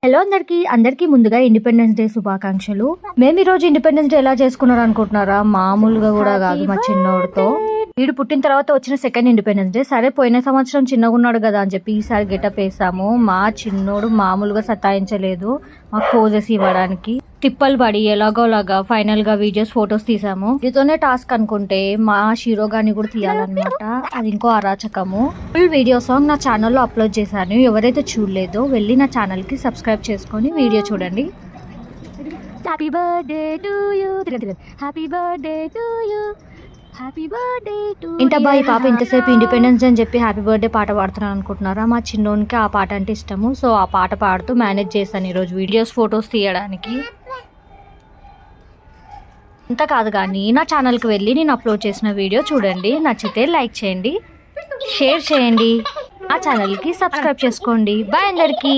Hello అందరికీ ముందుగా independence day శుభాకాంక్షలు. మేము ఈ రోజు ఇండిపెండెన్స్ డే ఎలా చేసుకున్నారు అనుకుంటున్నారా? మామూలుగా కూడా కాదు. మా చిన్నోడితో వీడు పుట్టిన తర్వాత వచ్చిన సెకండ్ ఇండిపెండెన్స్ డే. సరే పోయిన సంవత్సరం చిన్నగా ఉన్నాడు కదా అని చెప్పి ఈసారి గెటప్ వేసాము. మా చిన్నోడు మామూలుగా సతాయించలేదు మాకు పోజెస్ ఇవ్వడానికి. తిప్పలు పడి ఎలాగోలాగా ఫైనల్ గా వీడియోస్ ఫొటోస్ తీసాము. ఇదితోనే టాస్క్ అనుకుంటే మా షీరో గాని కూడా తీయాలన్నమాట. అది ఇంకో అరాచకము. ఫుల్ వీడియో సాంగ్ నా ఛానల్లో అప్లోడ్ చేశాను. ఎవరైతే చూడలేదో వెళ్ళి నా ఛానల్ కి సబ్స్క్రైబ్ చేసుకొని వీడియో చూడండి. Happy birthday to you, happy birthday to you, happy birthday to. ఏంటబ్బా ఈ పాప ఇంతసేపు ఇండిపెండెన్స్ డే అని చెప్పి హ్యాపీ బర్త్డే పాట పాడుతున్నాను అనుకుంటున్నారా? మా చిన్నోనికి ఆ పాట అంటే ఇష్టము. సో ఆ పాట పాడుతూ మేనేజ్ చేశాను ఈరోజు వీడియోస్ ఫొటోస్ తీయడానికి. అంత కాదు కానీ నా ఛానల్కి వెళ్ళి నేను అప్లోడ్ చేసిన వీడియో చూడండి. నచ్చితే లైక్ చేయండి, షేర్ చేయండి, ఆ ఛానల్కి సబ్స్క్రైబ్ చేసుకోండి. బాయ్ అందరికీ.